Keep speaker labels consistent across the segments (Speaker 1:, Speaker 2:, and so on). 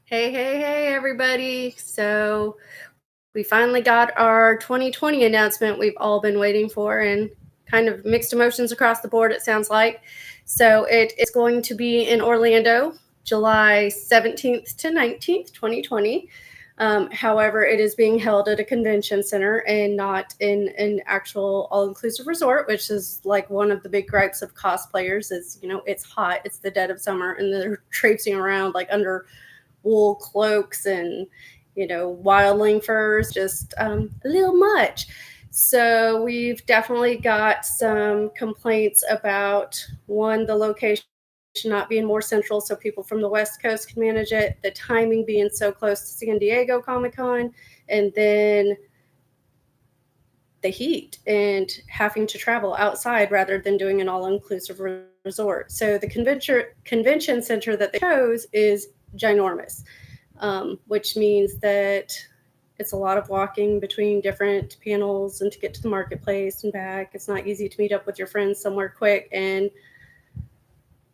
Speaker 1: Hey, everybody. So we finally got our 2020 announcement we've all been waiting for, and kind of mixed emotions across the board, it sounds like. So it is going to be in Orlando, July 17th to 19th, 2020. However, it is being held at a convention center and not in an actual all-inclusive resort, which is like one of the big gripes of cosplayers is, it's hot, it's the dead of summer, and they're traipsing around like under wool cloaks and wildling furs, just a little much. So we've definitely got some complaints about, one, the location not being more central so people from the West Coast can manage it, the timing being so close to San Diego Comic-Con, and then the heat and having to travel outside rather than doing an all-inclusive resort. So the convention center that they chose is ginormous, which means that it's a lot of walking between different panels and to get to the marketplace and back. It's not easy to meet up with your friends somewhere quick and,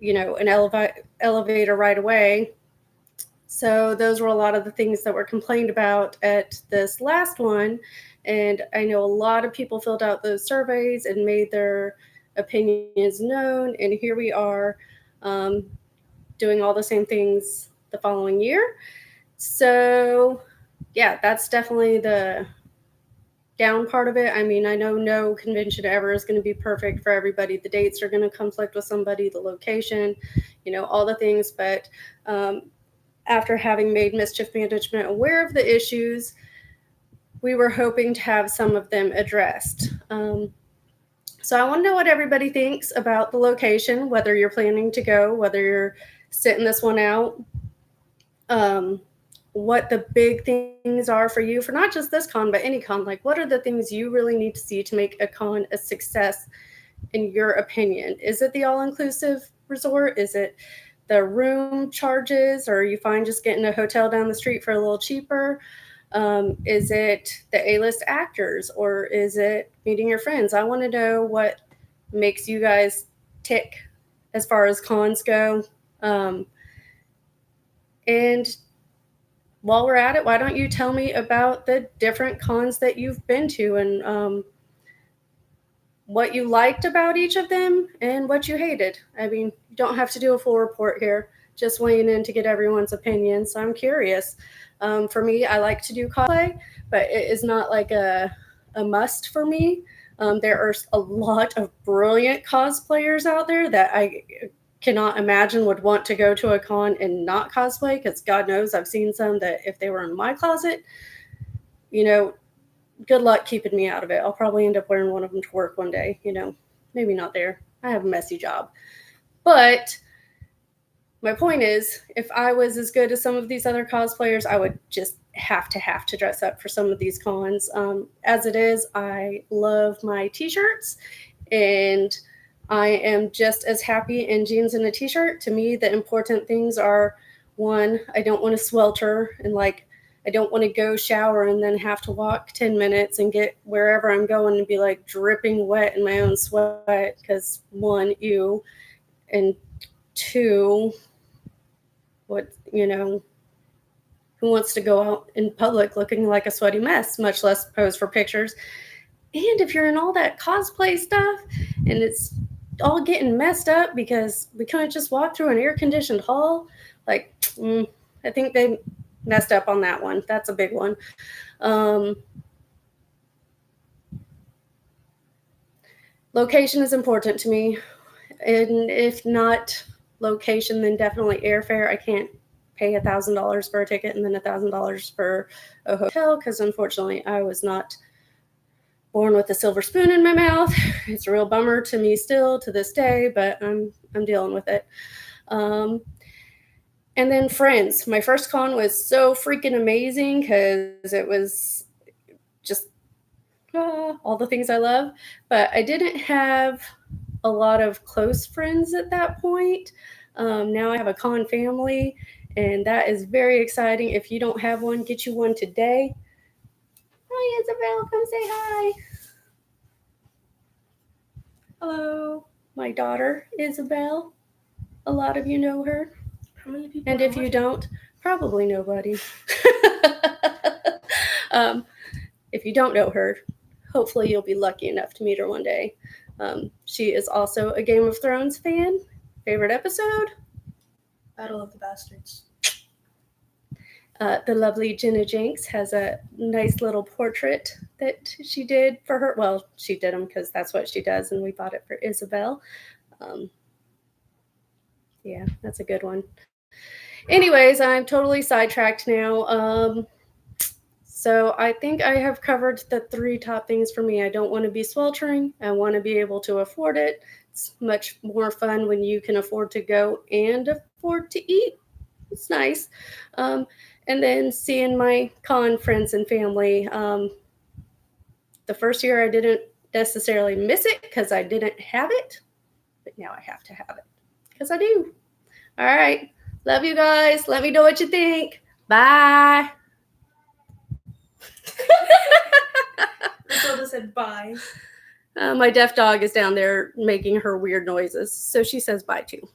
Speaker 1: an elevator right away. So those were a lot of the things that were complained about at this last one. And I know a lot of people filled out those surveys and made their opinions known. And here we are, doing all the same things the following year. So yeah, that's definitely the down part of it. I mean, I know no convention ever is going to be perfect for everybody. The dates are going to conflict with somebody, the location, all the things. But after having made Mischief Management aware of the issues, we were hoping to have some of them addressed. So I want to know what everybody thinks about the location, whether you're planning to go, whether you're sitting this one out, what the big things are for you for not just this con, but any con. Like, what are the things you really need to see to make a con a success in your opinion? Is it the all-inclusive resort? Is it the room charges? Or are you fine just getting a hotel down the street for a little cheaper? Is it the A-list actors, or is it meeting your friends? I want to know what makes you guys tick as far as cons go. And while we're at it, why don't you tell me about the different cons that you've been to and what you liked about each of them and what you hated? I mean, you don't have to do a full report here, just weighing in to get everyone's opinion. So I'm curious. For me, I like to do cosplay, but it is not like a must for me. There are a lot of brilliant cosplayers out there that I cannot imagine would want to go to a con and not cosplay, because God knows I've seen some that if they were in my closet, good luck keeping me out of it. I'll probably end up wearing one of them to work one day, maybe not there. I have a messy job. But my point is, if I was as good as some of these other cosplayers, I would just have to dress up for some of these cons. As it is, I love my t-shirts, and I am just as happy in jeans and a t-shirt. To me, the important things are, one, I don't want to swelter and I don't want to go shower and then have to walk 10 minutes and get wherever I'm going and be like dripping wet in my own sweat because, one, ew, and two, who wants to go out in public looking like a sweaty mess, much less pose for pictures. And if you're in all that cosplay stuff and it's all getting messed up because we couldn't just walk through an air-conditioned hall, I think they messed up on that one. That's a big one. Location is important to me. And if not location, then definitely airfare. I can't pay $1,000 for a ticket and then $1,000 for a hotel, because unfortunately I was not born with a silver spoon in my mouth. It's a real bummer to me still to this day, but I'm dealing with it. And then friends. My first con was so freaking amazing because it was just all the things I love, but I didn't have a lot of close friends at that point. Now I have a con family, and that is very exciting. If you don't have one, get you one today. Hi, Isabel. Come say hi. Hello, my daughter, Isabel. A lot of you know her.
Speaker 2: How many people?
Speaker 1: And if you don't, Probably nobody. If you don't know her, hopefully you'll be lucky enough to meet her one day. She is also a Game of Thrones fan. Favorite episode?
Speaker 2: Battle of the Bastards.
Speaker 1: The lovely Jenna Jenks has a nice little portrait that she did for her. Well, she did them because that's what she does, and we bought it for Isabel. Yeah, that's a good one. Anyways, I'm totally sidetracked now. So I think I have covered the 3 top things for me. I don't want to be sweltering. I want to be able to afford it. It's much more fun when you can afford to go and afford to eat. It's nice. And then seeing my con friends and family. The first year I didn't necessarily miss it because I didn't have it, but now I have to have it because I do. All right. Love you guys. Let me know what you think. Bye.
Speaker 2: Matilda said bye.
Speaker 1: My deaf dog is down there making her weird noises, so she says bye too.